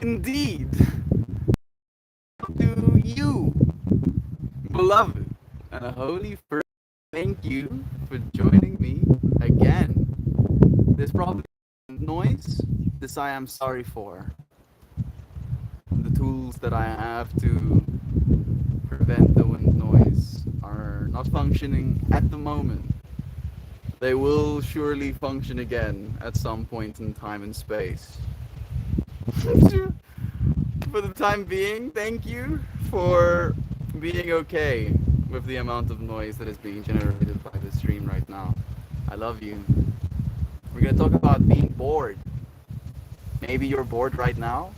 Indeed, to you, beloved, and a holy first, thank you for joining me again. There's probably noise. This I am sorry for. The tools that I have to prevent the wind noise are not functioning at the moment. They will surely function again at some point in time and space. For the time being, thank you for being okay with the amount of noise that is being generated by the stream right now. I love you. We're gonna talk about being bored. Maybe you're bored right now.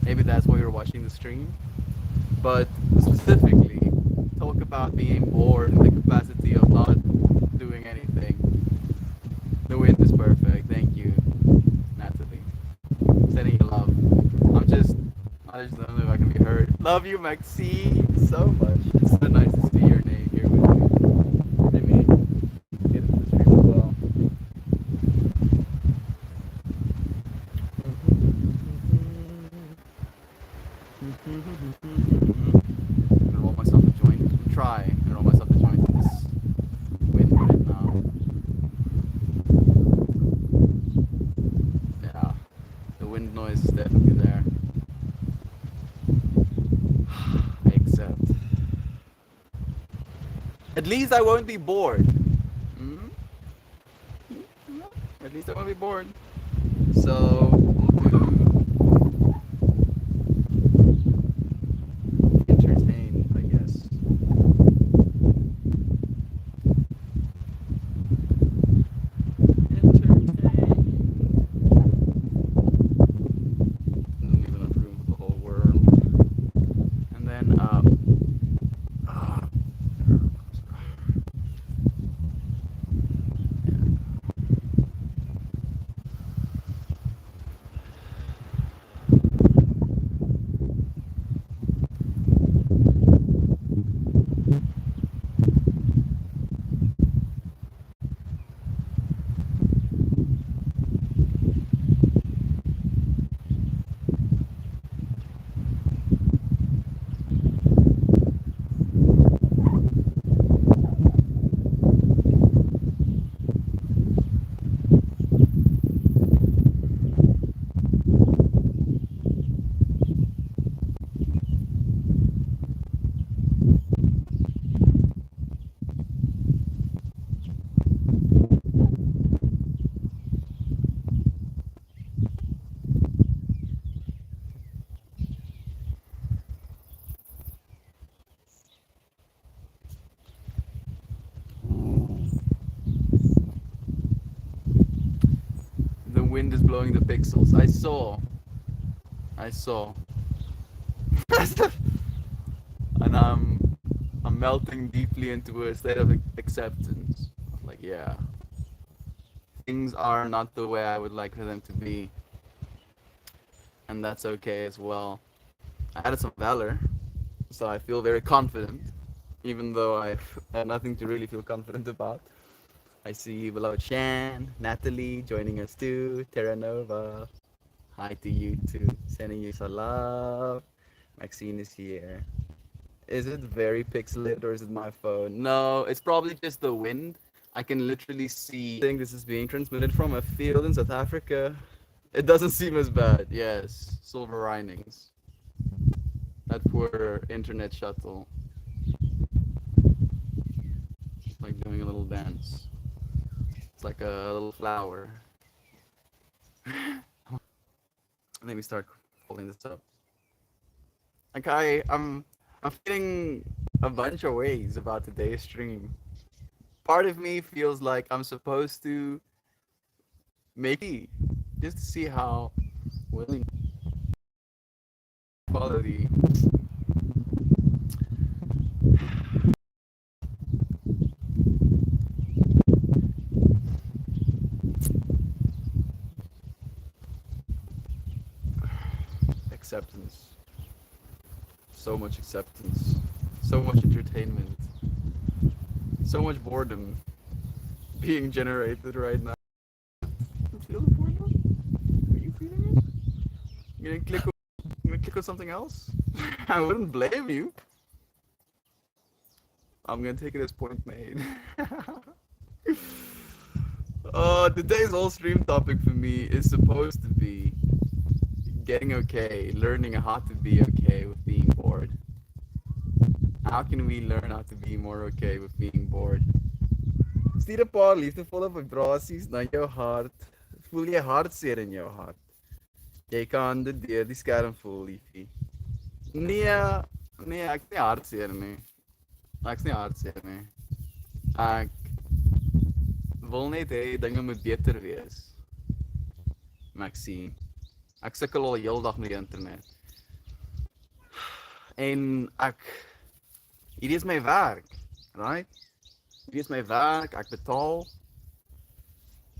Maybe that's why you're watching the stream. But specifically, talk about being bored in the capacity of not doing anything. The wind is perfect. Thank you, Natalie. Sending you love. I'm just, I just don't know if I can be heard. Love you, Maxine, so much. It's so nice to see your name here with me. Let me get into the stream as well. I'm gonna roll myself a joint. Try and roll myself a joint in this wind right now. Yeah, the wind noise is definitely there. Except, at least I won't be bored. Hmm. At least I won't be bored. So, entertain, I guess. Entertain. Doesn't leave enough room for the whole world. And then, uh, the wind is blowing the pixels. I saw. I saw. And I'm melting deeply into a state of acceptance. Like, yeah, things are not the way I would like for them to be, and that's okay as well. I added some valor, so I feel very confident, even though I have nothing to really feel confident about. I see beloved Shan, Natalie joining us too, Terra Nova. Hi to you too, sending you some love. Maxine is here. Is it very pixelated or is it my phone? No, it's probably just the wind. I can literally see. I think this is being transmitted from a field in South Africa. It doesn't seem as bad. Yes, silver linings. That poor internet shuttle. It's like doing a little dance. It's like a little flower. Let me start holding this up. Like I'm feeling a bunch of ways about today's stream. Part of me feels like I'm supposed to make it just to see how willing quality. Acceptance. So much acceptance. So much entertainment. So much boredom being generated right now. You feel the boredom? Are you feeling it? I'm gonna click click on something else. I wouldn't blame you. I'm gonna take it as point made. Today's whole stream topic for me is supposed to be getting okay, learning how to be okay with being bored. How can we learn how to be more okay with being bored? Stuur 'n paar liefdevolle vibrasies na jou hart. Voel jy hartseer in jou hart? Jy kan dit deur die skerm voel, liefie. Nee, nee, ek's nie hartseer nie. Ek's nie hartseer nie. Ek wil net hê dinge moet beter wees. Maxine. Ek sukkel al heeldag met die internet. En hierdie is my werk, right? Hierdie is my werk, ek betaal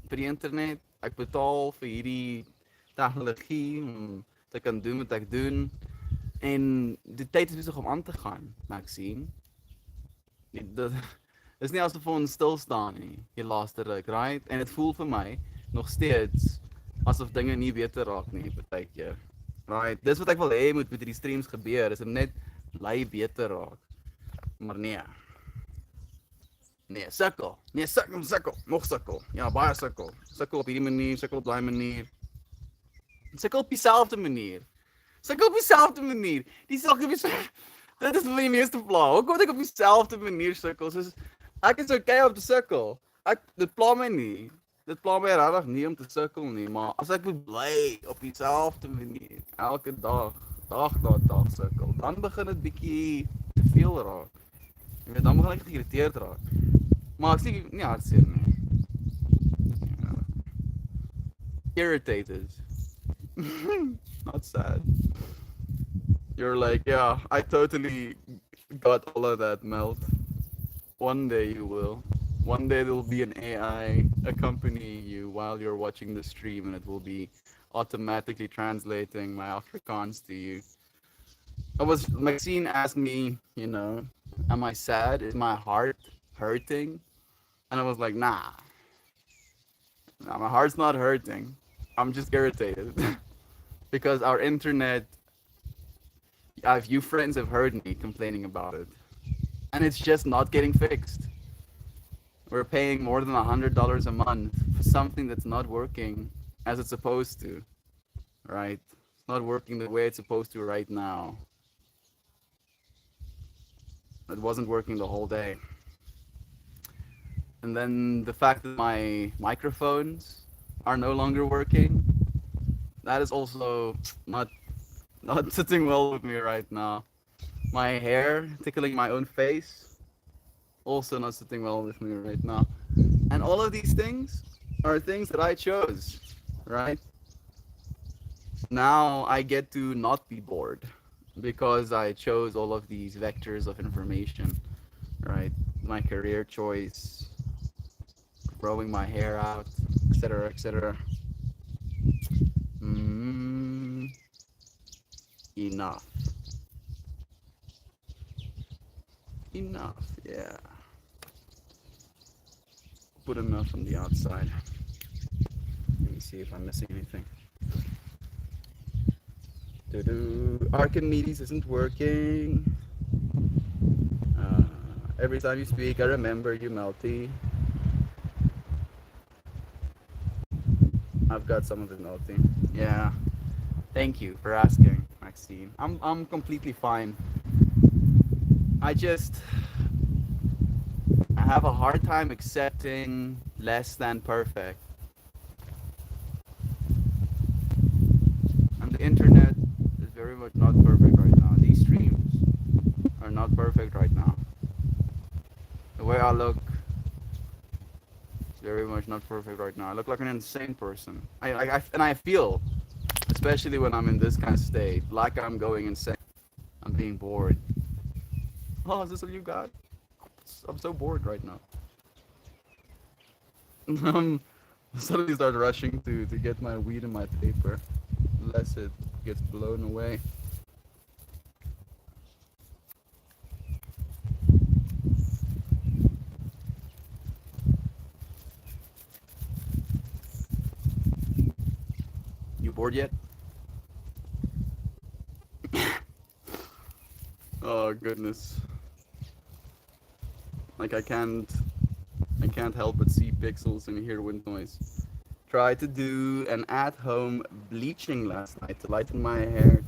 vir die internet, ek betaal vir hierdie tegnologie om te kan doen wat ek doen. En die tyd is besig om aan te gaan, Maxine. Dit is nie asof ons stil staan nie, die laaste ruk, right? En dit voel vir my nog steeds asof dinge nie beter raak nie, partykeer. Right, dis wat ek wil hê moet met hierdie streams gebeur, is om net bly beter raak. Maar nee. Nee, sukkel. Nee, sukkel. Nog sukkel. Ja, baie sukkel. Sukkel op hierdie manier, sukkel op daai manier. Sukkel op dieselfde manier. Sukkel op dieselfde manier. Die sulke dit is my meeste pla. Hoekom moet ek op dieselfde manier sukkel? Soos ek is okay om te sukkel. Dit pla my nie. Dit pla my regtig nie om te sukkel nie, maar as ek moet bly op dieselfde manier elke dag sukkel, dan begin dit bietjie te veel raak. Jy weet, dan begin ek geïrriteerd raak. Maar ek sê nie hartseer nie. Ja. Irritated. Not sad. You're like, yeah, I totally got all of that, Melt. One day you will. One day there will be an AI accompanying you while you're watching the stream, and it will be automatically translating my Afrikaans to you. Maxine asked me, you know, am I sad? Is my heart hurting? And I was like, nah, my heart's not hurting. I'm just irritated because our internet, a few friends have heard me complaining about it, and it's just not getting fixed. We're paying more than $100 a month for something that's not working as it's supposed to, right? It's not working the way it's supposed to right now. It wasn't working the whole day. And then the fact that my microphones are no longer working, that is also not sitting well with me right now. My hair tickling my own face, also not sitting well with me right now. And all of these things are things that I chose, right? Now I get to not be bored because I chose all of these vectors of information, right? My career choice, growing my hair out, etc., etc. Enough. Enough, yeah. Put enough on the outside. Let me see if I'm missing anything. Archimedes isn't working. Every time you speak, I remember you, Melty. I've got some of it, Melty. Yeah. Thank you for asking, Maxine. I'm completely fine. I have a hard time accepting less than perfect. And the internet is very much not perfect right now. These streams are not perfect right now. The way I look is very much not perfect right now. I look like an insane person. I feel, especially when I'm in this kind of state, like I'm going insane. I'm being bored. Oh, is this what you got? I'm so bored right now. Suddenly start rushing to get my weed and my paper, lest it gets blown away. You bored yet? Oh goodness. Like I can't help but see pixels and hear wind noise. Tried to do an at-home bleaching last night to lighten my hair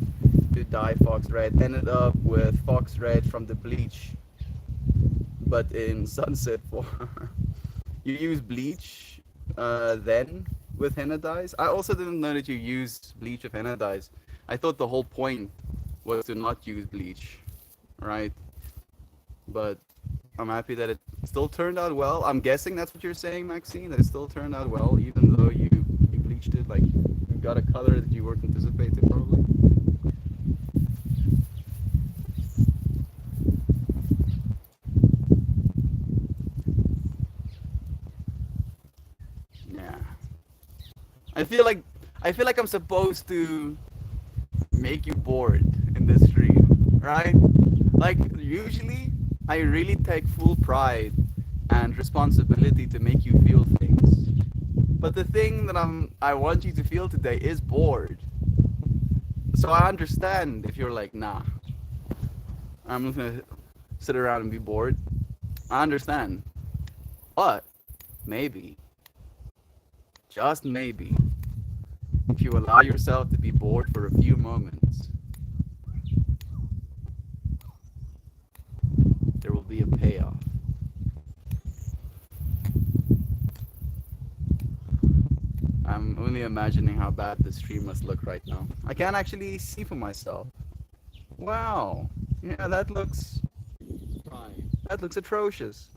to dye fox red. Ended up with fox red from the bleach, but in sunset form. You use bleach then with henna dyes? I also didn't know that you used bleach with henna dyes. I thought the whole point was to not use bleach, right? But I'm happy that it still turned out well. I'm guessing that's what you're saying, Maxine, that it still turned out well, even though you bleached it, like, you got a color that you weren't anticipating, probably. Yeah. I feel like I feel like I'm supposed to make you bored in this stream, right? Like usually I really take full pride and responsibility to make you feel things. But the thing that I want you to feel today is bored. So I understand if you're like, nah, I'm not gonna sit around and be bored. I understand. But maybe, just maybe, if you allow yourself to be bored for a few moments, there will be a payoff. I'm only imagining how bad this stream must look right now. I can't actually see for myself. Wow. Yeah, that looks atrocious.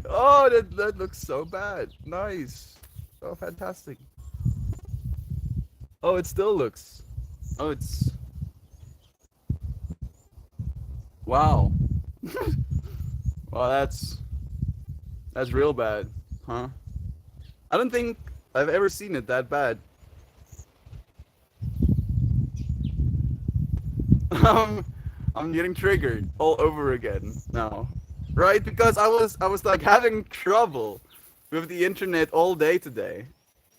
Oh, that looks so bad. Nice. Oh, fantastic. Oh, it still looks. Oh, it's. Wow. Well, that's real bad, huh? I don't think I've ever seen it that bad. Um, I'm getting triggered all over again now, right? Because I was like having trouble with the internet all day today,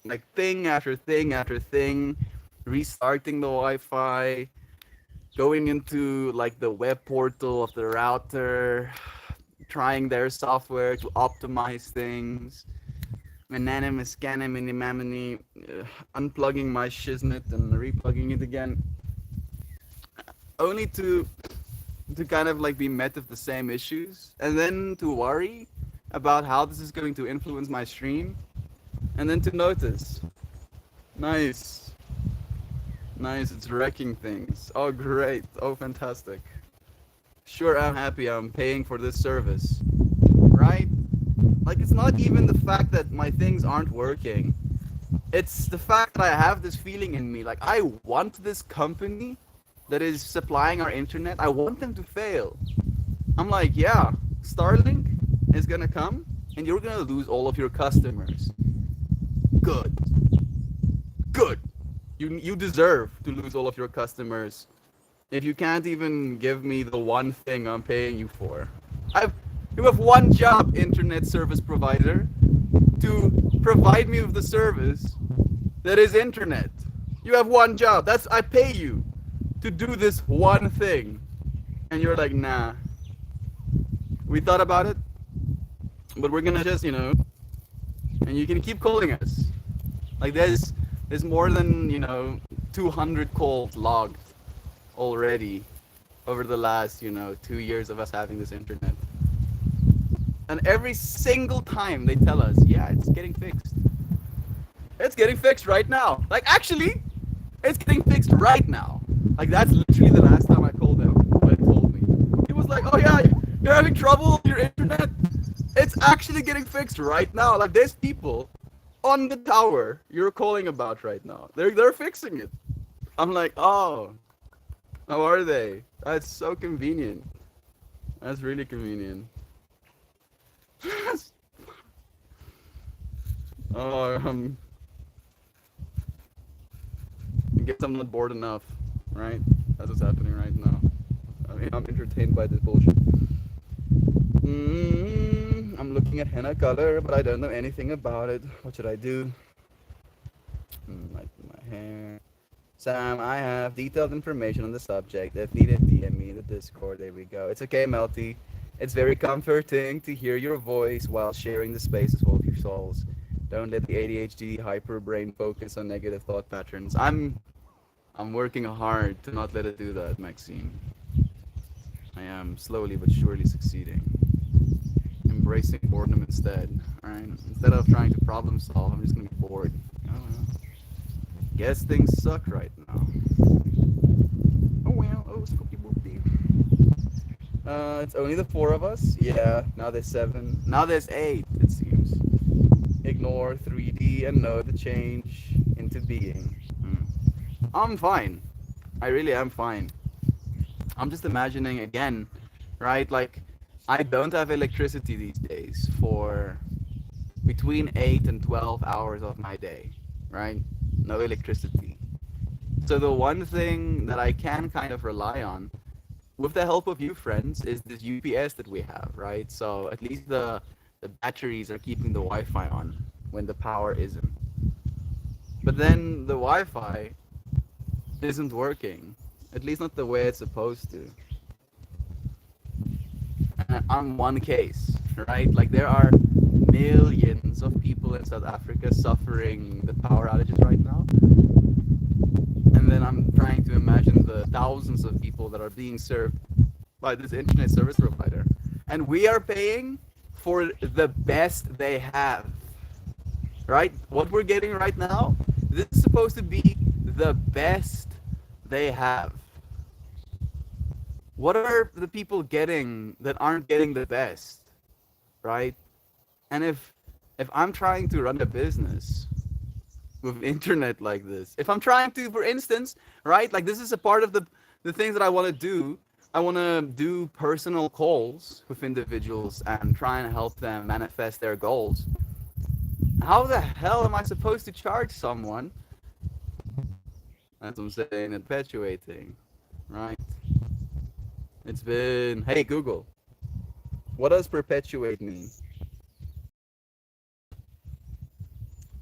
like thing after thing after thing, restarting the Wi-Fi, going into like the web portal of the router, trying their software to optimize things. Manana, Miskana, Minimamini, unplugging my shiznit and replugging it again, only to kind of like be met with the same issues, and then to worry about how this is going to influence my stream, and then to notice, nice, nice, it's wrecking things. Oh, great. Oh, fantastic. Sure, I'm happy I'm paying for this service, right? Like, it's not even the fact that my things aren't working. It's the fact that I have this feeling in me. Like, I want this company that is supplying our internet, I want them to fail. I'm like, yeah, Starlink is gonna come and you're gonna lose all of your customers. Good. Good. You deserve to lose all of your customers if you can't even give me the one thing I'm paying you for. You have one job, internet service provider, to provide me with the service that is internet. You have one job. I pay you to do this one thing. And you're like, nah. We thought about it, but we're gonna just, and you can keep calling us. Like there's more than, 200 calls logged already over the last, 2 years of us having this internet. And every single time they tell us, yeah, it's getting fixed. It's getting fixed right now. Like, actually, it's getting fixed right now. Like, that's literally the last time I called them when it told me. It was like, oh yeah, you're having trouble with your internet? It's actually getting fixed right now. Like, there's people on the tower you're calling about right now. They're fixing it. I'm like, oh, how are they? That's so convenient. That's really convenient. Oh, I guess I'm not bored enough, right? That's what's happening right now. I mean, I'm entertained by this bullshit. I'm looking at henna color, but I don't know anything about it. What should I do? My hair. Sam, I have detailed information on the subject. If needed, DM me in the Discord. There we go. It's okay, Melty. It's very comforting to hear your voice while sharing the spaces full of your souls. Don't let the ADHD hyper brain focus on negative thought patterns. I'm working hard to not let it do that, Maxine. I am slowly but surely succeeding. Embracing boredom instead. Alright? Instead of trying to problem solve, I'm just gonna be bored. I don't know. Guess things suck right now. Oh well, oh spooky boopy. It's only the four of us. Yeah, now there's seven. Now there's eight, it seems. Ignore 3D and know the change into being. Hmm. I'm fine. I really am fine. I'm just imagining again, right? Like, I don't have electricity these days for between 8 and 12 hours of my day, right? No electricity. So the one thing that I can kind of rely on, with the help of you friends, is this UPS that we have, right? So at least the batteries are keeping the Wi-Fi on when the power isn't. But then the Wi-Fi isn't working, at least not the way it's supposed to. And on one case, right? Like there are millions of people in South Africa suffering the power outages right now. And then I'm trying to imagine the thousands of people that are being served by this internet service provider. And we are paying for the best they have. Right? What we're getting right now, this is supposed to be the best they have. What are the people getting that aren't getting the best? Right? And if I'm trying to run a business with internet like this, if I'm trying to, for instance, right, like this is a part of the things that I want to do. I want to do personal calls with individuals and try and help them manifest their goals. How the hell am I supposed to charge someone? That's what I'm saying, perpetuating, right? It's been, hey Google, what does perpetuate mean?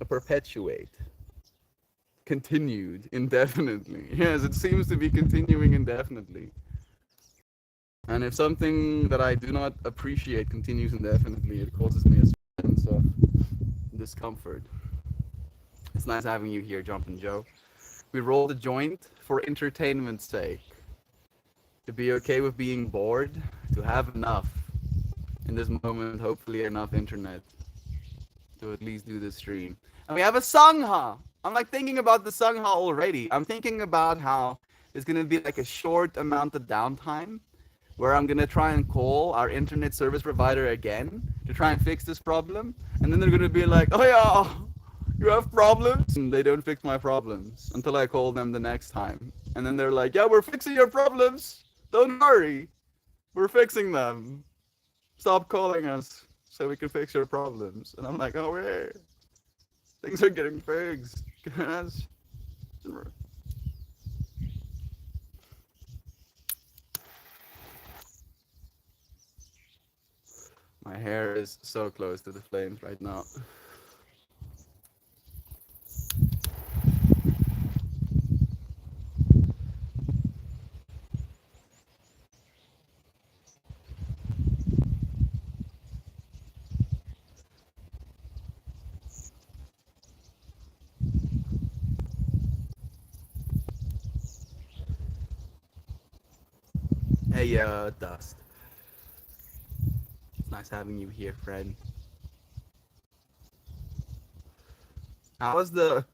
A perpetuate. Continued indefinitely. Yes, it seems to be continuing indefinitely. And if something that I do not appreciate continues indefinitely, it causes me a sense of discomfort. It's nice having you here, Jumpin' Joe. We rolled a joint for entertainment's sake. To be okay with being bored, to have enough in this moment, hopefully enough internet to at least do this stream. And we have a Sangha. I'm like thinking about the Sangha already. I'm thinking about how there's gonna be like a short amount of downtime where I'm gonna try and call our internet service provider again to try and fix this problem. And then they're gonna be like, oh yeah, you have problems? And they don't fix my problems until I call them the next time. And then they're like, yeah, we're fixing your problems. Don't worry. We're fixing them. Stop calling us so we can fix your problems. And I'm like, oh, wait. Things are getting fixed. My hair is so close to the flames right now. Hey, Dust. It's nice having you here, friend. How is the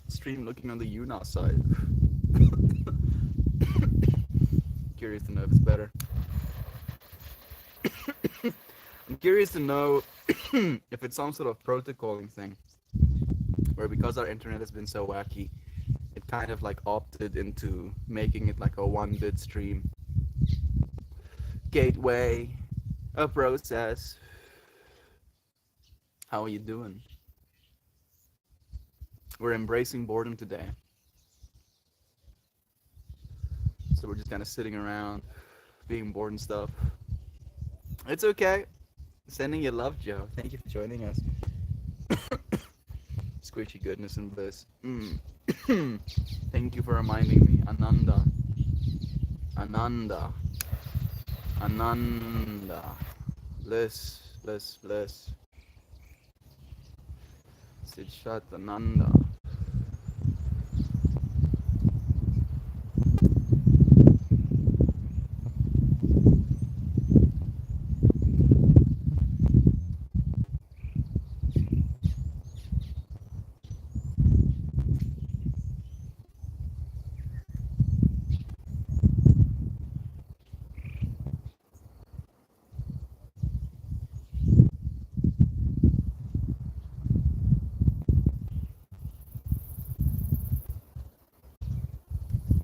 stream looking on the UNA side? Curious to know if it's better. I'm curious to know if it's some sort of protocoling thing, where because our internet has been so wacky, it kind of like opted into making it like a 1-bit stream. Gateway, a process. How are you doing? We're embracing boredom today. So we're just kind of sitting around, being bored and stuff. It's okay. Sending you love, Joe. Thank you for joining us. Squishy goodness and bliss. Thank you for reminding me. Ananda. Ananda. Ananda. Bliss. Bliss. Bliss. Siddhat Ananda.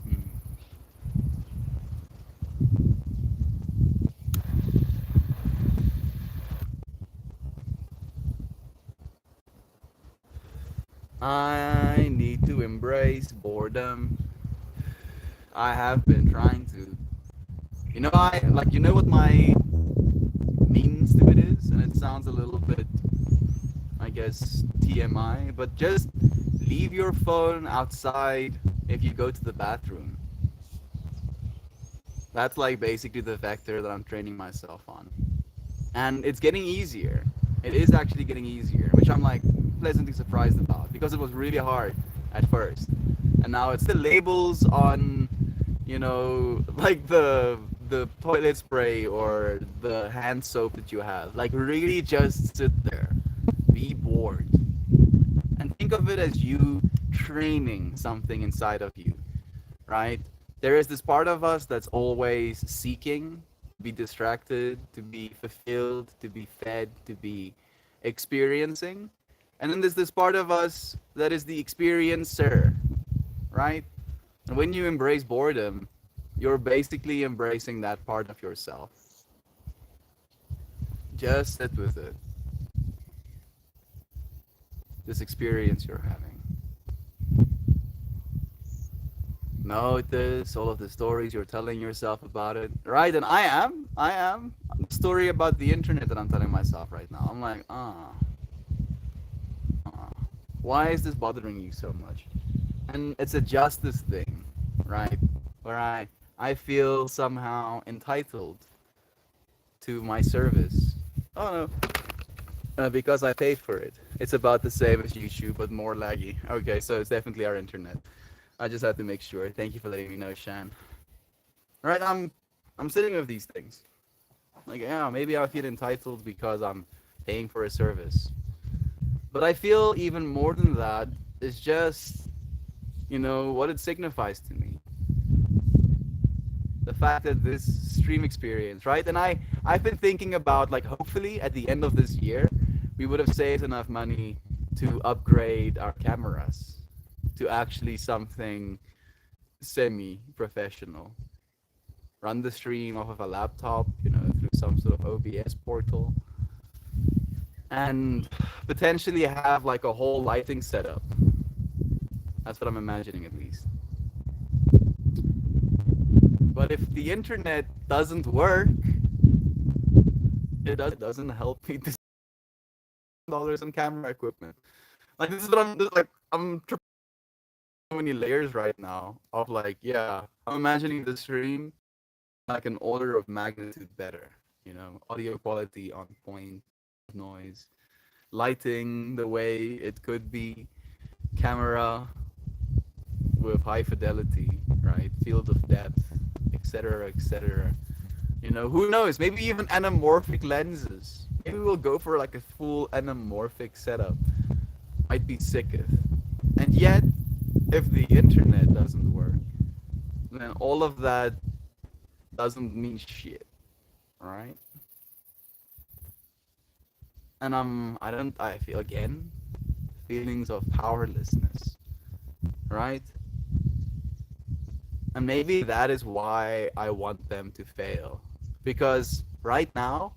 Hmm. I need to embrace boredom. I have been trying to. You know what my means to it is, and it sounds a little bit, I guess, TMI, but just leave your phone outside if you go to the bathroom. That's like basically the vector that I'm training myself on. And it's getting easier. It is actually getting easier, which I'm like pleasantly surprised about because it was really hard at first. And now it's the labels on, like the toilet spray or the hand soap that you have. Like really just sit there. Be bored. And think of it as you training something inside of you, right? There is this part of us that's always seeking to be distracted, to be fulfilled, to be fed, to be experiencing. And then there's this part of us that is the experiencer, right? And when you embrace boredom, you're basically embracing that part of yourself. Just sit with it. This experience you're having. Notice all of the stories you're telling yourself about it, right? And I am. The story about the internet that I'm telling myself right now. I'm like, why is this bothering you so much? And it's a justice thing, right? Where I feel somehow entitled to my service. Oh no, because I paid for it. It's about the same as YouTube, but more laggy. Okay, so it's definitely our internet. I just had to make sure. Thank you for letting me know, Shan. Right, I'm sitting with these things. Like, yeah, maybe I feel entitled because I'm paying for a service. But I feel even more than that is just, what it signifies to me. The fact that this stream experience, right? And I've been thinking about like hopefully at the end of this year, we would have saved enough money to upgrade our cameras to actually something semi-professional. Run the stream off of a laptop, through some sort of OBS portal, and potentially have like a whole lighting setup. That's what I'm imagining at least. But if the internet doesn't work, it doesn't help me to dollars on camera equipment. Like this is what I'm tripping so many layers right now of like, yeah, I'm imagining the stream like an order of magnitude better. Audio quality on point, noise, lighting the way it could be, camera with high fidelity, right? Field of depth, etc., etc. Who knows? Maybe even anamorphic lenses. Maybe we'll go for like a full anamorphic setup. Might be sickest. And yet, if the internet doesn't work, then all of that doesn't mean shit, right? And I feel again feelings of powerlessness, right? And maybe that is why I want them to fail. Because right now,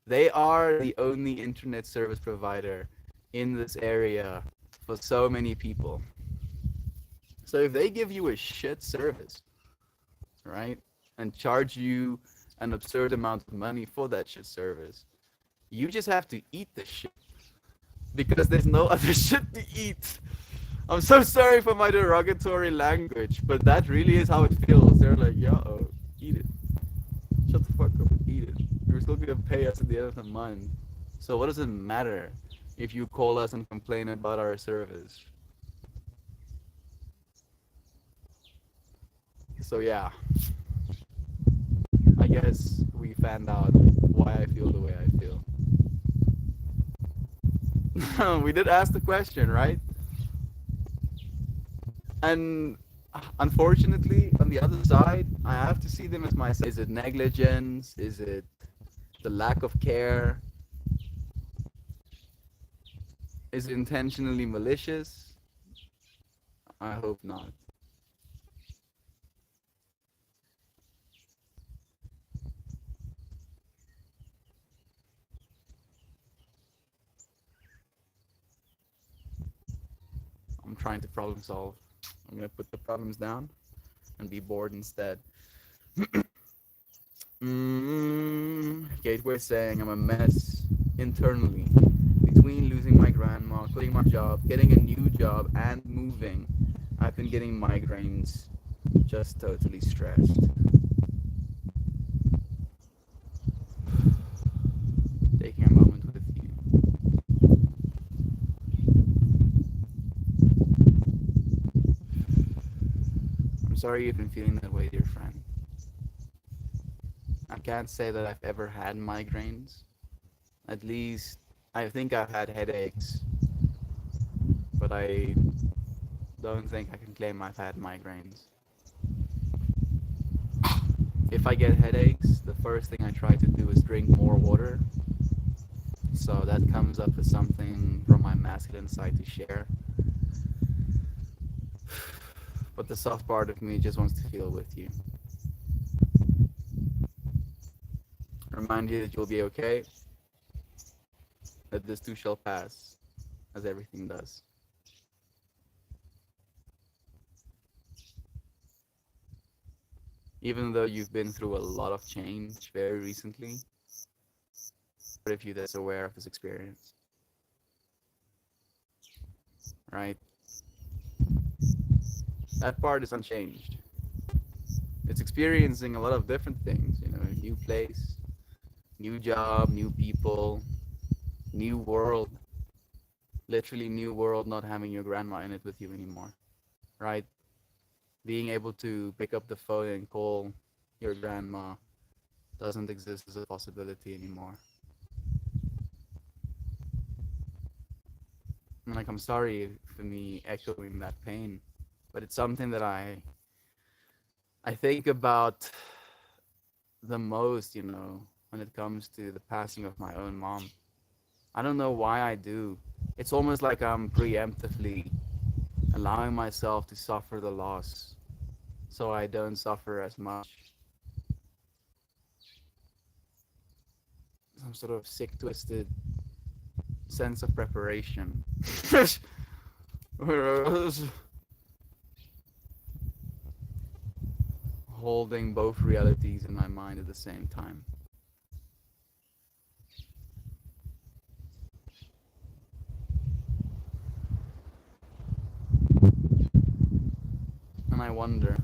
they are the only internet service provider in this area for so many people. So if they give you a shit service, right, and charge you an absurd amount of money for that shit service, you just have to eat the shit because there's no other shit to eat. I'm so sorry for my derogatory language, but that really is how it feels. They're like, yo, eat it. Shut the fuck up and eat it. You're still gonna pay us at the end of the month. So what does it matter if you call us and complain about our service? So yeah, I guess we found out why I feel the way I feel. We did ask the question, right? And unfortunately, on the other side, I have to see them as my. Is it negligence? Is it the lack of care? Is it intentionally malicious? I hope not. I'm trying to problem solve. I'm gonna put the problems down and be bored instead. Gateway saying I'm a mess internally. Between losing my grandma, quitting my job, getting a new job, and moving, I've been getting migraines. Just totally stressed. Taking a moment with you. I'm sorry you've been feeling that way, dear friend. I can't say that I've ever had migraines. At least I think I've had headaches, but I don't think I can claim I've had migraines. If I get headaches, the first thing I try to do is drink more water. So that comes up as something from my masculine side to share. But the soft part of me just wants to feel with you. Remind you that you'll be okay, that this too shall pass, as everything does. Even though you've been through a lot of change very recently, part of you that's aware of this experience, right? That part is unchanged. It's experiencing a lot of different things, new place, new job, new people, new world. Literally new world, not having your grandma in it with you anymore, right? Being able to pick up the phone and call your grandma doesn't exist as a possibility anymore. And like, I'm sorry for me echoing that pain, but it's something that I think about the most, when it comes to the passing of my own mom. I don't know why I do. It's almost like I'm preemptively allowing myself to suffer the loss so I don't suffer as much. Some sort of sick, twisted sense of preparation. Holding both realities in my mind at the same time. And I wonder,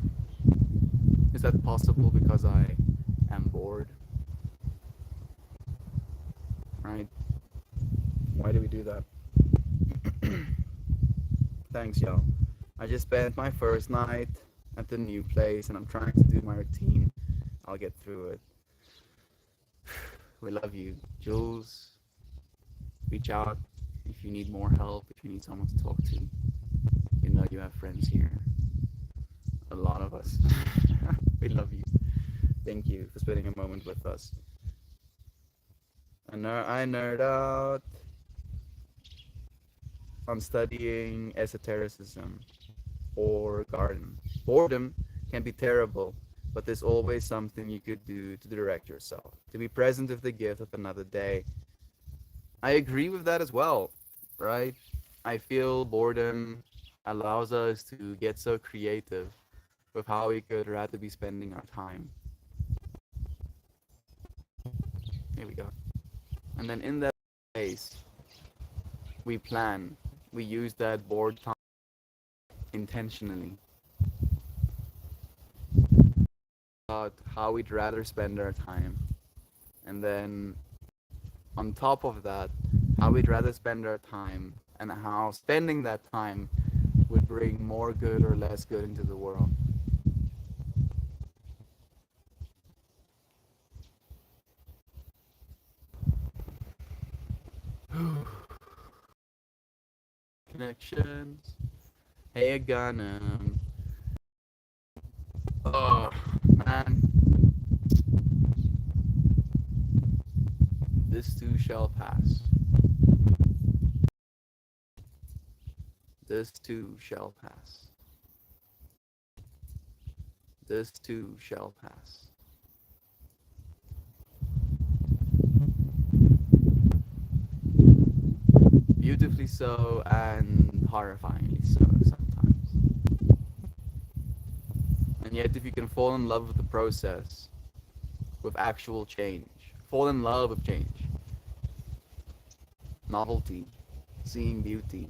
is that possible because I am bored? Right? Why do we do that? Thanks, y'all. I just spent my first night at the new place and I'm trying to do my routine. I'll get through it. We love you. Jules, reach out if you need more help, if you need someone to talk to. You know you have friends here. A lot of us. We love you. Thank you for spending a moment with us. I nerd out. I'm studying esotericism or garden. Boredom can be terrible, but there's always something you could do to direct yourself, to be present with the gift of another day. I agree with that as well, right? I feel boredom allows us to get so creative with how we could rather be spending our time. Here we go. And then in that space, we plan. We use that bored time intentionally, about how we'd rather spend our time. And then on top of that, how we'd rather spend our time and how spending that time would bring more good or less good into the world. Connections. Hey, again. Oh, man. This too shall pass. This too shall pass. This too shall pass. Beautifully so and horrifyingly so sometimes. And yet, if you can fall in love with the process, with actual change, fall in love with change, novelty, seeing beauty,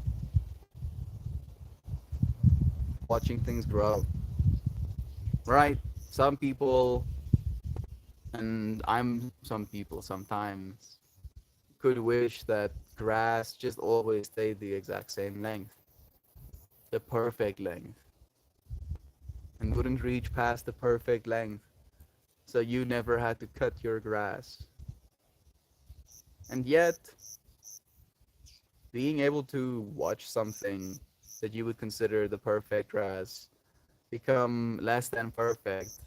watching things grow, right? Some people, and I'm some people sometimes, could wish that grass just always stayed the exact same length, the perfect length, and wouldn't reach past the perfect length, so you never had to cut your grass. And yet, being able to watch something that you would consider the perfect grass become less than perfect,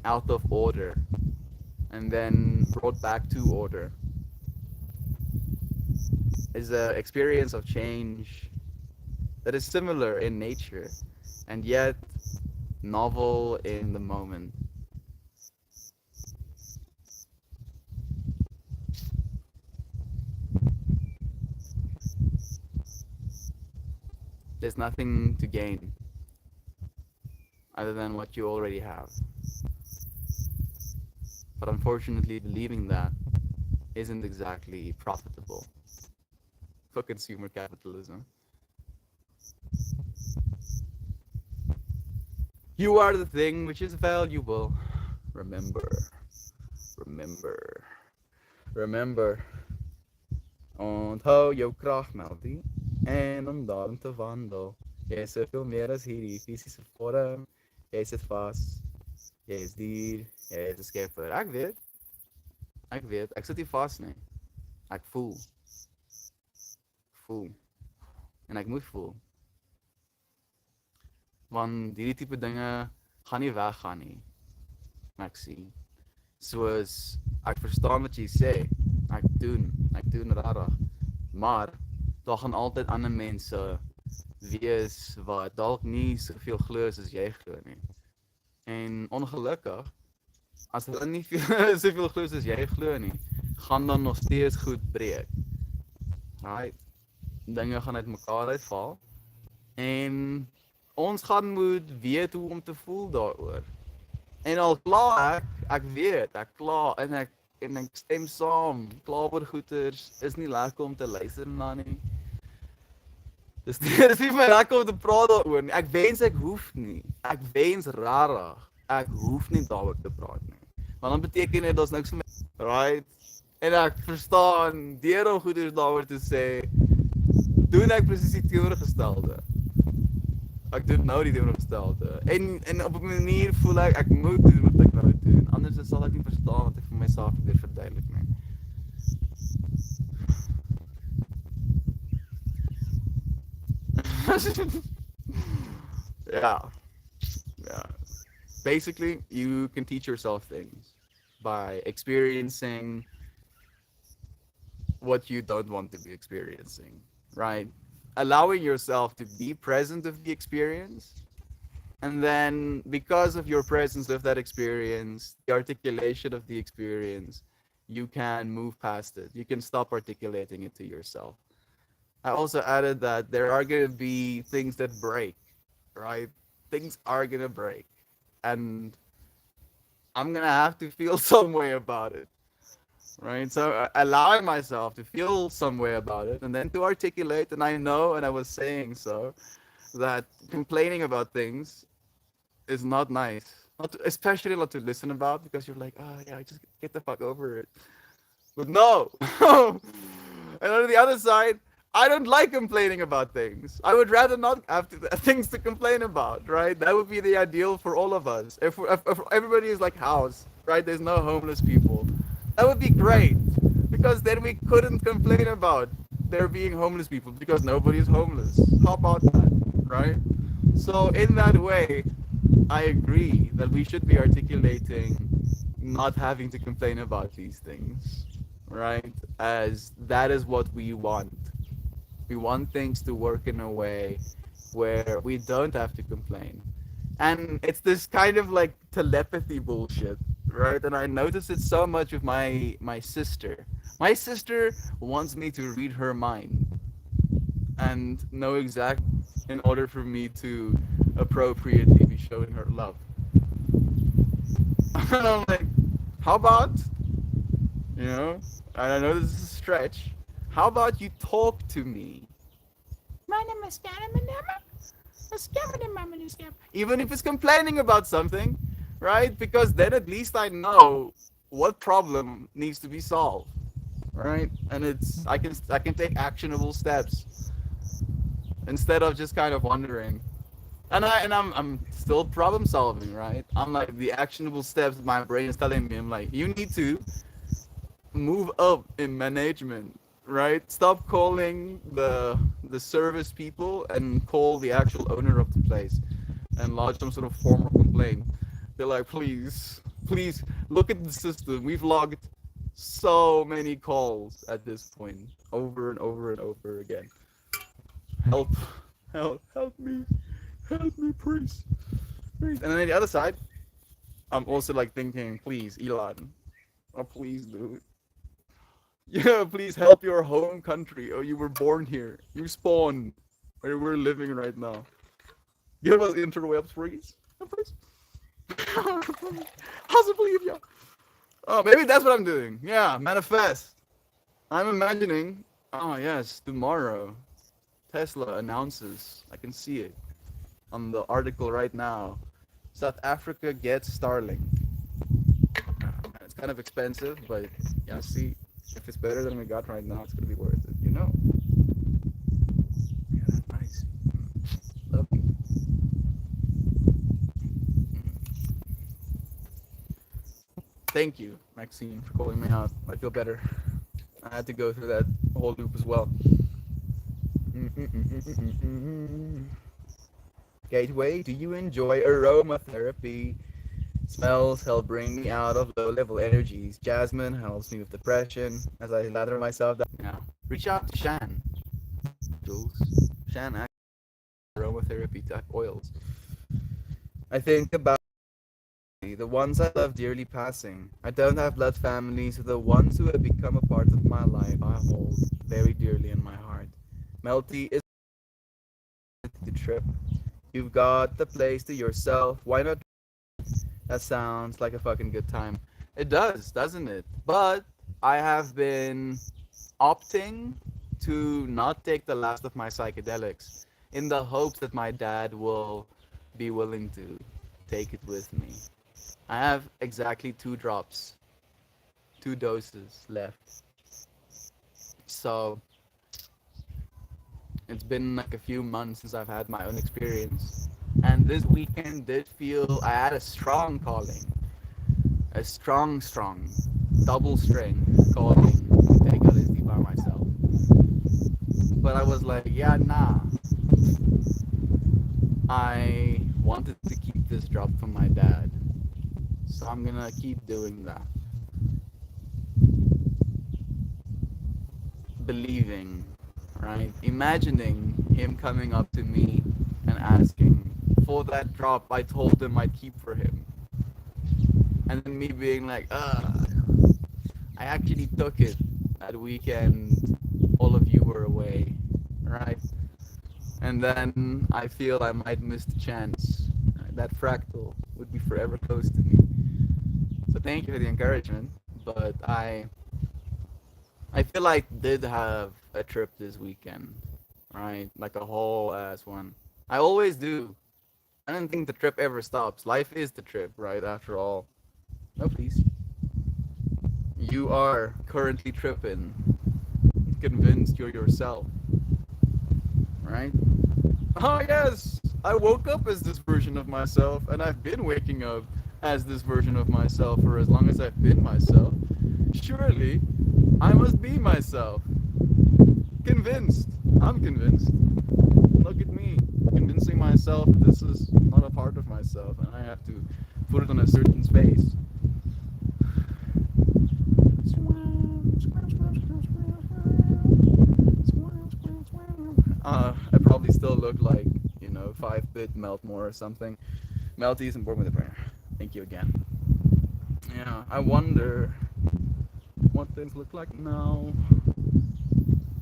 out of order, and then brought back to order is an experience of change that is similar in nature and yet novel in the moment. There's nothing to gain other than what you already have. But unfortunately, believing that isn't exactly profitable for consumer capitalism. You are the thing which is valuable. Remember, remember, remember. Onthou jou krag, Melody. En om daarom te wandel. Jy is soveel meer as hierdie fisiese vorm. Jy sit vas. Jy is dier. Jy is 'n skepper. Ek weet. Ek weet. Ek sit nie vas nie. Ek voel. Voel. En ek moet voel. Want hierdie tipe dinge gaan nie weggaan nie. Ek sien. Soos ek verstaan wat jy sê. Ek doen rarig. Maar daar gaan altyd ander mense wees wat dalk nie soveel glo as jy glo nie. En ongelukkig, as hulle nie soveel glo as jy glo nie, gaan dan nog steeds goed breek. Right? Dinge gaan uitmekaar uitval. En ons gaan moet weet hoe om te voel daaroor. En al kla ek weet, ek kla en ek stem saam. Klabergoeters is nie lekker om te luister na nie. Dis nie my lekker om te praat daaroor nie. Ek wens ek hoef nie. Ek wens rarig. Ek hoef nie daaroor te praat nie. Want dan beteken dit daar's niks vir my. Right? En ek verstaan deur om goeders daaroor te sê, doen ek presies die teenoorgestelde. Ek doen nou die teenoorgestelde. En op 'n manier voel ek moet doen wat ek nou doen. Anders sal ek nie verstaan wat ek vir myself probeer verduidelik nie. Yeah. Yeah. Basically, you can teach yourself things by experiencing what you don't want to be experiencing, right? Allowing yourself to be present of the experience. And then, because of your presence with that experience, the articulation of the experience, you can move past it. You can stop articulating it to yourself. I also added that there are going to be things that break, right? Things are going to break. And I'm going to have to feel some way about it, right? So allowing myself to feel some way about it and then to articulate, and I know, and I was saying so, that complaining about things is not nice. Not to, especially not to listen about because you're like, oh yeah, just get the fuck over it. But no. And on the other side, I don't like complaining about things. I would rather not have things to complain about, right? That would be the ideal for all of us. If everybody is like House, right? There's no homeless people. That would be great because then we couldn't complain about there being homeless people because nobody is homeless. How about that, right? So in that way, I agree that we should be articulating not having to complain about these things, right? As that is what we want. We want things to work in a way where we don't have to complain. And it's this kind of like telepathy bullshit, right? And I notice it so much with my sister. My sister wants me to read her mind and know exact in order for me to appropriately be showing her love. And I'm like, how about, you know, and I know this is a stretch. How about you talk to me? Even if it's complaining about something, right? Because then at least I know what problem needs to be solved, right? And it's I can take actionable steps instead of just kind of wondering. And I'm still problem solving, right? I'm like the actionable steps my brain is telling me. I'm like, you need to move up in management, right? Stop calling the service people and call the actual owner of the place and lodge some sort of formal complaint. They're like, please, please look at the system. We've logged so many calls at this point, over and over and over again. Help, help me, please. Please. And then on the other side, I'm also like thinking, please, Elon, oh please, dude. Yeah, please help your home country. Oh, you were born here. You spawned where we're living right now. Give us interwebs, please. Oh, please. Possibly, yeah. Oh, maybe that's what I'm doing. Yeah, manifest. I'm imagining. Oh yes, tomorrow, Tesla announces. I can see it on the article right now. South Africa gets Starlink. It's kind of expensive, but yeah, see, if it's better than we got right now, it's gonna be worth it. You know. Yeah, that's nice. Love you. Thank you, Maxine, for calling me out. I feel better. I had to go through that whole loop as well. Gateway, do you enjoy aromatherapy? Smells help bring me out of low level energies. Jasmine helps me with depression as I lather myself down. Yeah. Reach out to Shan, Jules. Shan actually aromatherapy type oils. I think about the ones I love dearly passing. I don't have blood family, so the ones who have become a part of my life I hold very dearly in my heart. Melty is the trip. You've got the place to yourself. Why not? That sounds like a fucking good time. It does, doesn't it? But I have been opting to not take the last of my psychedelics in the hopes that my dad will be willing to take it with me. I have exactly 2 drops, 2 doses left. So it's been like a few months since I've had my own experience. And this weekend did feel I had a strong calling. A strong, double strength calling to take LSD by myself. But I was like, yeah, nah. I wanted to keep this drop from my dad. So I'm gonna keep doing that. Believing, right? Imagining him coming up to me and asking for that drop I told him I'd keep for him. And then me being like, I actually took it that weekend. All of you were away, right? And then I feel I might miss the chance. Right? That fractal would be forever close to me. So thank you for the encouragement. But I feel like did have a trip this weekend, right? Like a whole ass one. I always do. I don't think the trip ever stops. Life is the trip, right? After all. No, please. You are currently tripping. Convinced you're yourself, right? Oh, yes! I woke up as this version of myself, and I've been waking up as this version of myself for as long as I've been myself. Surely, I must be myself. Convinced. I'm convinced. Look at me, convincing myself this is not a part of myself, and I have to put it on a certain space. I probably still look like, 5-bit Meltmore or something. Melty and born with a prayer. Thank you again. Yeah, I wonder what things look like now.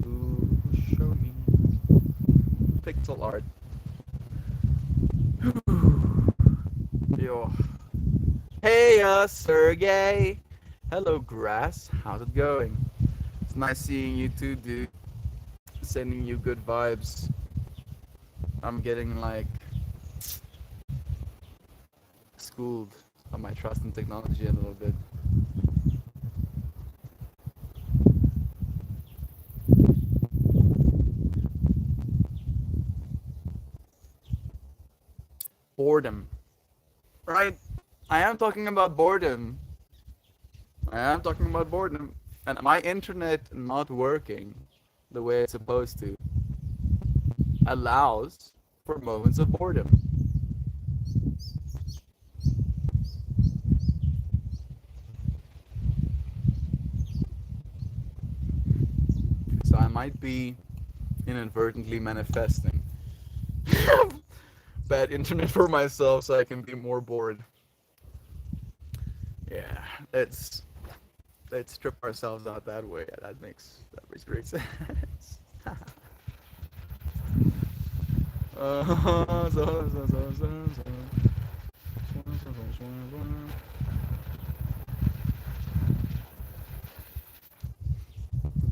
Ooh, show me. Pixel art. Yo. Hey, Sergey. Hello, Grass. How's it going? It's nice seeing you too, dude. Sending you good vibes. I'm getting like schooled on my trust in technology a little bit. Boredom. Right? I am talking about boredom. I am talking about boredom. And my internet not working the way it's supposed to allows for moments of boredom. So I might be inadvertently manifesting bad internet for myself so I can be more bored. Yeah, let's strip ourselves out that way. That makes great sense.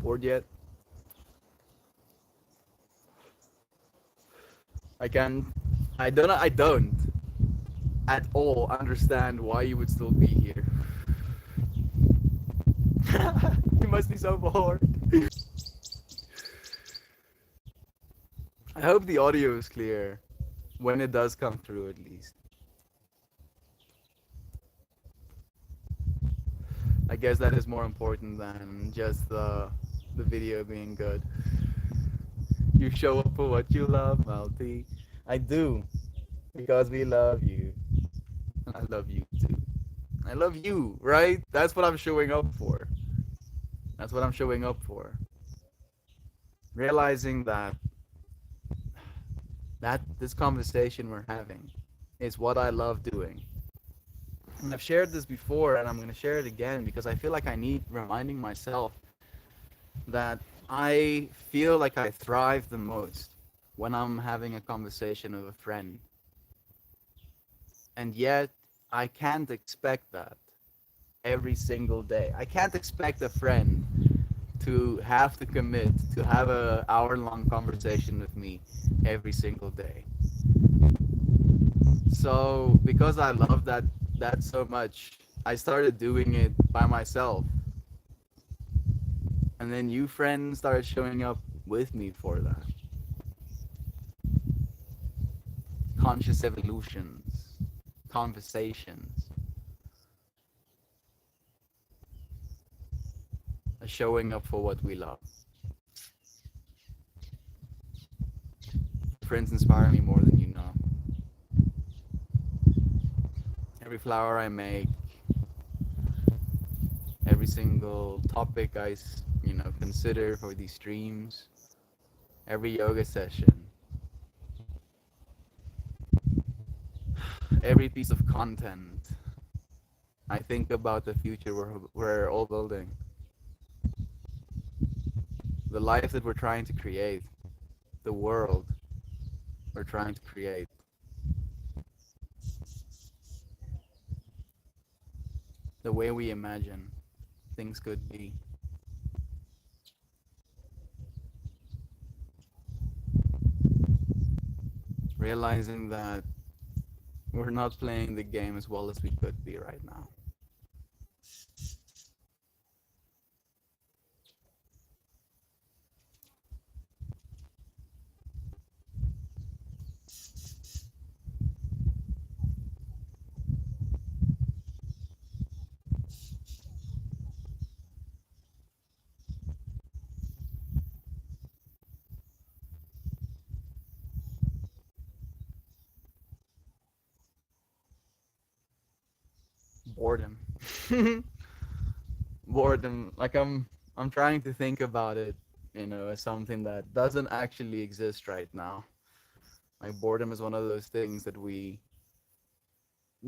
Bored yet? I can. I don't at all understand why you would still be here. You must be so bored. I hope the audio is clear when it does come through, at least. I guess that is more important than just the video being good. You show up for what you love, Malty. I do, because we love you. And I love you too. I love you, right? That's what I'm showing up for. That's what I'm showing up for. Realizing that this conversation we're having is what I love doing. And I've shared this before and I'm going to share it again because I feel like I need reminding myself that I feel like I thrive the most when I'm having a conversation with a friend. And yet, I can't expect that every single day. I can't expect a friend to have to commit to have a hour-long conversation with me every single day. So, because I love that so much, I started doing it by myself. And then you friends started showing up with me for that. Conscious evolutions, conversations, showing up for what we love. Friends inspire me more than you know. Every flower I make, every single topic I, consider for these streams, every yoga session, every piece of content, I think about the future we're all building. The life that we're trying to create, the world we're trying to create. The way we imagine things could be. realizing that we're not playing the game as well as we could be right now. Boredom. Boredom. Like I'm trying to think about it, as something that doesn't actually exist right now. Like boredom is one of those things that we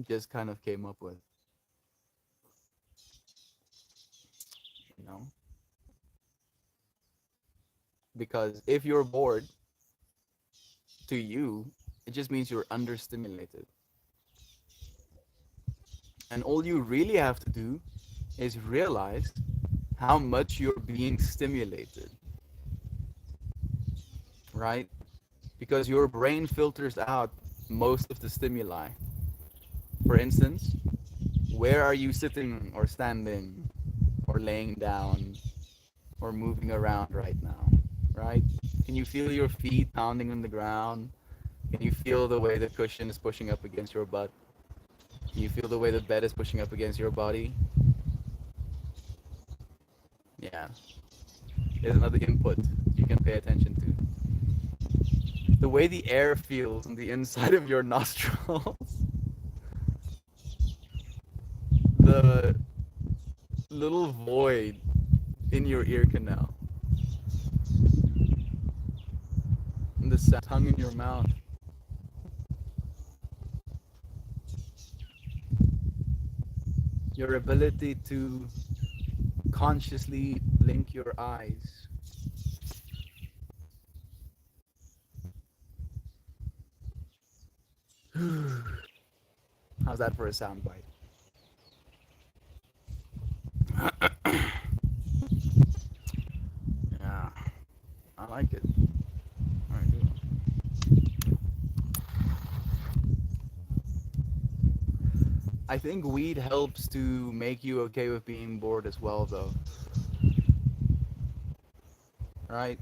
just kind of came up with, you know? Because if you're bored, to you, it just means you're understimulated. And all you really have to do is realize how much you're being stimulated, right? Because your brain filters out most of the stimuli. For instance, where are you sitting or standing or laying down or moving around right now, right? Can you feel your feet pounding on the ground? Can you feel the way the cushion is pushing up against your butt? Can you feel the way the bed is pushing up against your body? Yeah, there's another input you can pay attention to. The way the air feels on the inside of your nostrils, the little void in your ear canal, and the tongue in your mouth. Your ability to consciously blink your eyes. How's that for a soundbite? Yeah, I like it. All right, I think weed helps to make you okay with being bored as well, though. Right?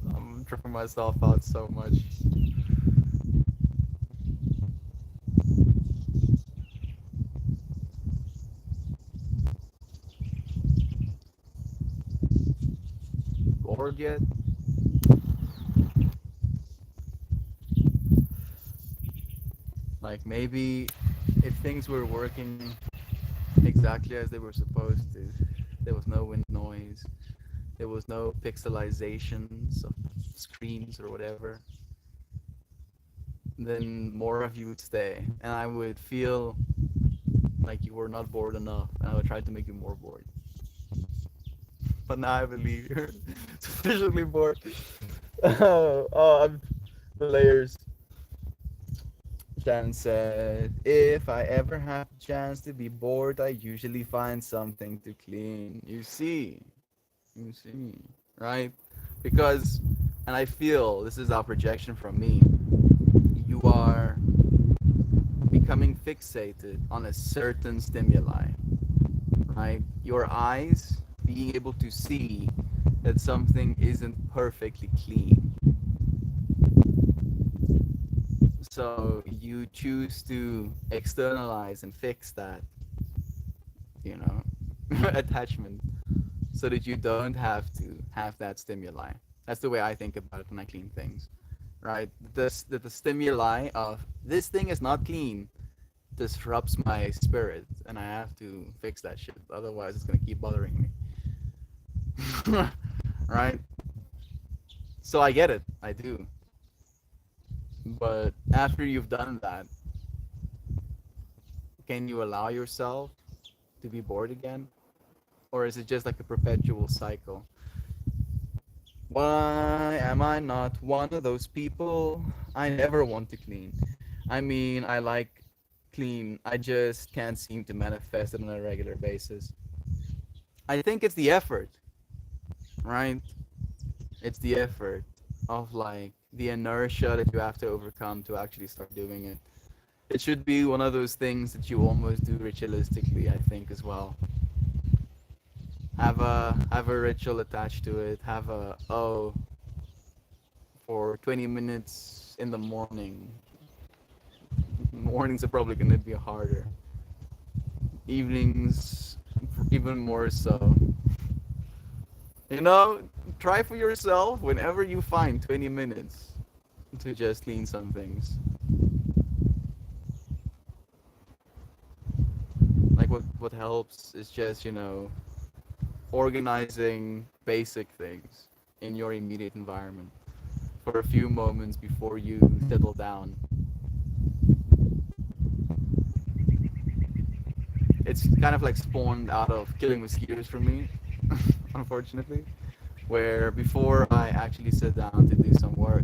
I'm tripping myself out so much. Bored yet? Like maybe if things were working exactly as they were supposed to, there was no wind noise, there was no pixelizations of screens or whatever, then more of you would stay. And I would feel like you were not bored enough, and I would try to make you more bored. But now I believe you're sufficiently bored. I'm the layers. Shannon said, if I ever have a chance to be bored, I usually find something to clean. You see, right? Because, and I feel this is our projection from me, you are becoming fixated on a certain stimuli, right? Your eyes being able to see that something isn't perfectly clean. So you choose to externalize and fix that, you know, attachment so that you don't have to have that stimuli. That's the way I think about it when I clean things, right? The stimuli of this thing is not clean disrupts my spirit, and I have to fix that shit. Otherwise, it's gonna keep bothering me, right? So I get it, I do. But after you've done that, can you allow yourself to be bored again? Or is it just like a perpetual cycle? Why am I not one of those people? I never want to clean. I mean, I like clean. I just can't seem to manifest it on a regular basis. I think it's the effort, right? It's the effort of like the inertia that you have to overcome to actually start doing it. It should be one of those things that you almost do ritualistically, I think, as well. Have a ritual attached to it. Have a for 20 minutes in the morning. Mornings are probably gonna be harder. Evenings, even more so. You know, try for yourself whenever you find 20 minutes to just clean some things. Like what helps is just, organizing basic things in your immediate environment for a few moments before you settle down. It's kind of like spawned out of killing mosquitoes for me, unfortunately. Where before I actually sit down to do some work,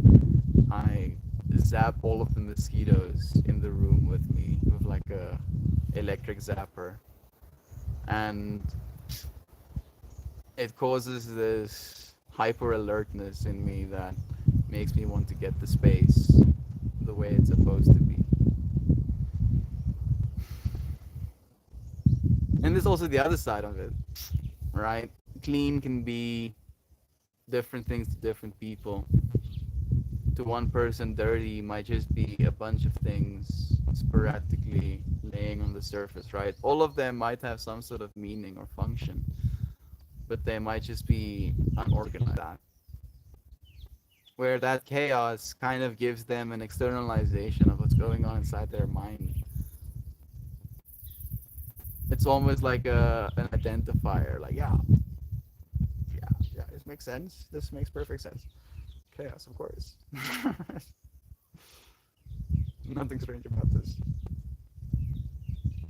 I zap all of the mosquitoes in the room with me with like a electric zapper, and it causes this hyper alertness in me that makes me want to get the space the way it's supposed to be. And there's also the other side of it, right? Clean can be different things to different people. To one person, dirty might just be a bunch of things sporadically laying on the surface, right? All of them might have some sort of meaning or function, but they might just be unorganized. Where that chaos kind of gives them an externalization of what's going on inside their mind. It's almost like an identifier, like, yeah, this makes sense. This makes perfect sense. Chaos, of course. Nothing strange about this.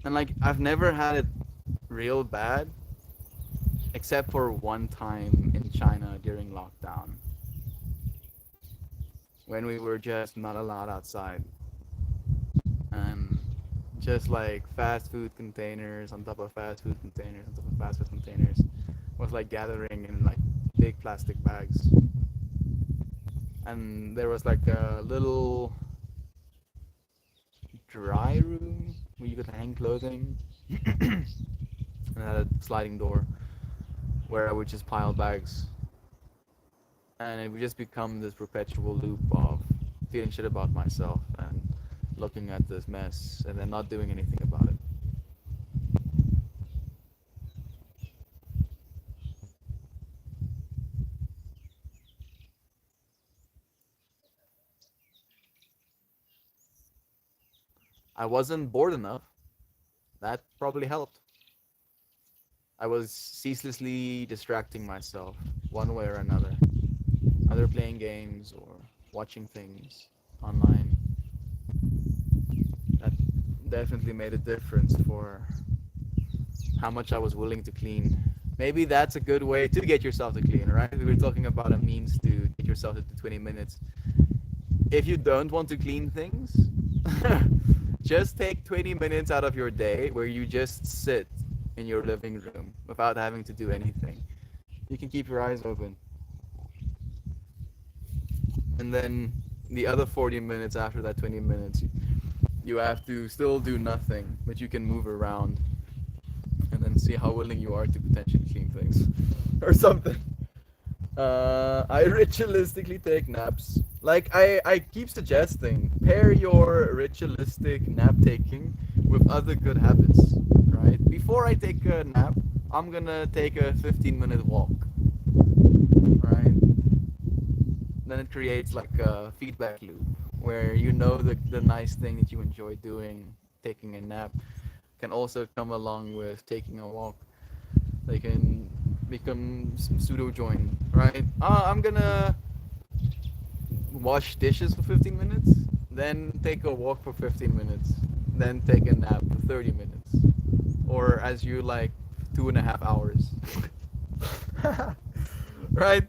And like, I've never had it real bad, except for one time in China during lockdown, when we were just not allowed outside, and just like fast food containers on top of fast food containers on top of fast food containers was like gathering in like big plastic bags, and there was like a little dry room where you could hang clothing, and it had a sliding door where I would just pile bags, and it would just become this perpetual loop of feeling shit about myself and looking at this mess and then not doing anything about it. I wasn't bored enough. That probably helped. I was ceaselessly distracting myself one way or another, either playing games or watching things online. That definitely made a difference for how much I was willing to clean. Maybe that's a good way to get yourself to clean, right? We were talking about a means to get yourself to 20 minutes. If you don't want to clean things, just take 20 minutes out of your day where you just sit in your living room without having to do anything. You can keep your eyes open. And then the other 40 minutes after that 20 minutes, you have to still do nothing, but you can move around and then see how willing you are to potentially clean things or something. I ritualistically take naps. Like I keep suggesting, pair your ritualistic nap taking with other good habits, right? Before I take a nap, I'm gonna take a 15-minute walk, right? Then it creates like a feedback loop where you know the nice thing that you enjoy doing, taking a nap, can also come along with taking a walk. They can become pseudo join, right? I'm gonna wash dishes for 15 minutes, then take a walk for 15 minutes, then take a nap for 30 minutes, or as you like, 2.5 hours. Right?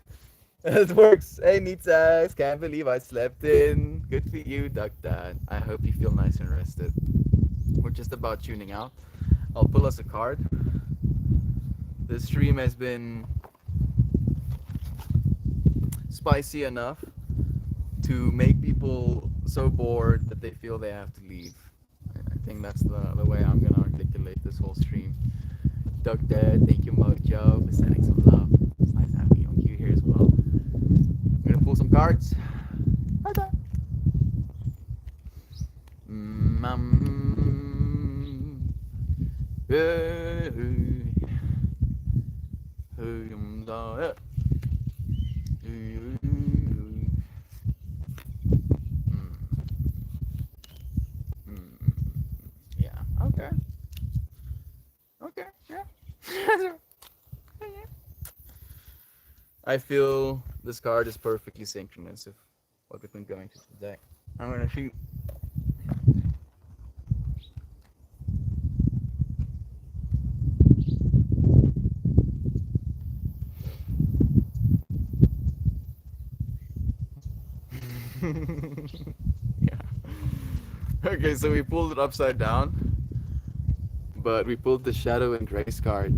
It works. Hey, Nitzas, can't believe I slept in. Good for you, Duck Dad. I hope you feel nice and rested. We're just about tuning out. I'll pull us a card. This stream has been spicy enough to make people so bored that they feel they have to leave. I think that's the way I'm gonna articulate this whole stream. Duck Dad, thank you Mojo for sending some love. It's nice having you on cue here as well. I'm gonna pull some cards. Bye-bye. Yeah, okay. Okay, yeah. I feel this card is perfectly synchronous with what we've been going to today. I'm gonna shoot. Yeah. Okay, so we pulled it upside down, but we pulled the Shadow and Grace card,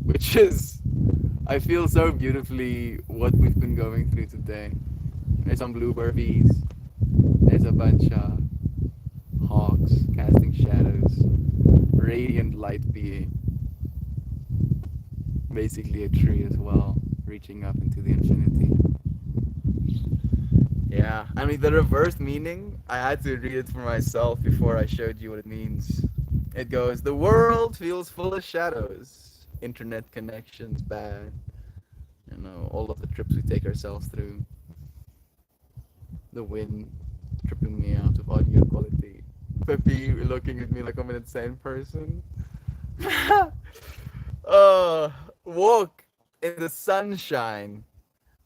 which is, I feel so beautifully what we've been going through today. There's some blueberries. There's a bunch of hawks casting shadows. Radiant light being basically a tree as well, reaching up into the infinity. Yeah, I mean the reverse meaning, I had to read it for myself before I showed you what it means. It goes, the world feels full of shadows. Internet connections bad. You know, all of the trips we take ourselves through. The wind tripping me out of audio quality. Peppy looking at me like I'm an insane person. Walk in the sunshine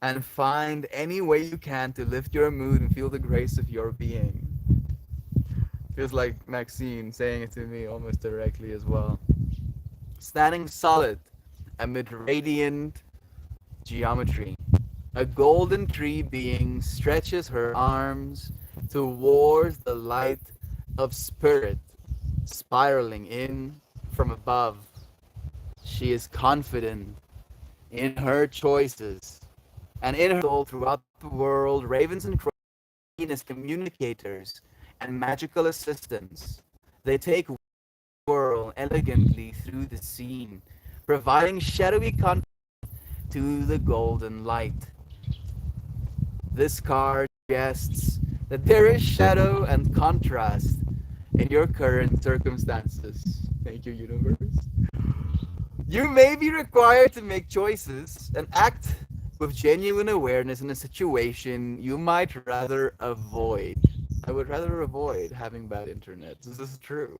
and find any way you can to lift your mood and feel the grace of your being. Feels like Maxine saying it to me almost directly as well. Standing solid amid radiant geometry, a golden tree being stretches her arms towards the light of spirit, spiraling in from above. She is confident in her choices, and in her soul throughout the world, ravens and crows as communicators and magical assistants. They take whirl elegantly through the scene, providing shadowy contrast to the golden light. This card suggests that there is shadow and contrast in your current circumstances. Thank you, universe. You may be required to make choices and act with genuine awareness in a situation you might rather avoid. I would rather avoid having bad internet. This is true.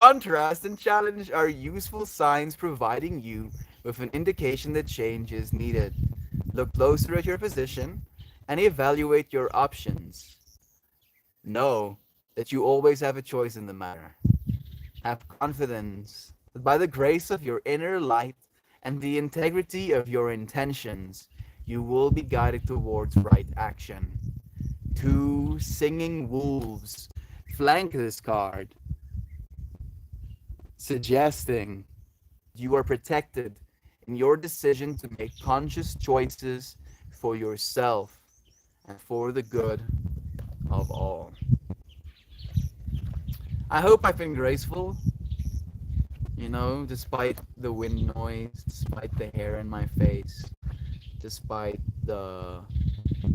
Contrast and challenge are useful signs providing you with an indication that change is needed. Look closer at your position and evaluate your options. Know that you always have a choice in the matter. Have confidence that by the grace of your inner light and the integrity of your intentions, you will be guided towards right action. Two singing wolves flank this card, suggesting you are protected in your decision to make conscious choices for yourself and for the good of all. I hope I've been graceful, you know, despite the wind noise, despite the hair in my face, despite the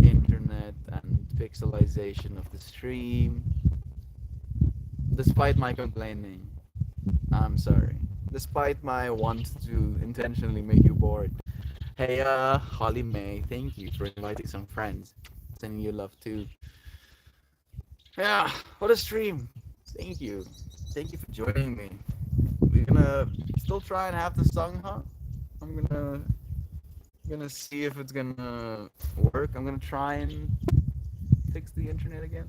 internet and pixelization of the stream, despite my complaining. I'm sorry. Despite my want to intentionally make you bored. Hey, Holly May, thank you for inviting some friends. Sending you love too. Yeah, what a stream. Thank you. Thank you for joining me. We're gonna still try and have the song, huh? I'm gonna see if it's gonna work. I'm gonna try and fix the internet again.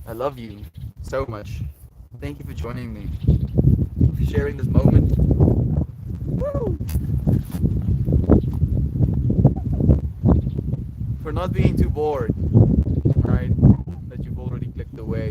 I love you so much. Thank you for joining me, for sharing this moment. Woo! For not being too bored. right? That you've already clicked away.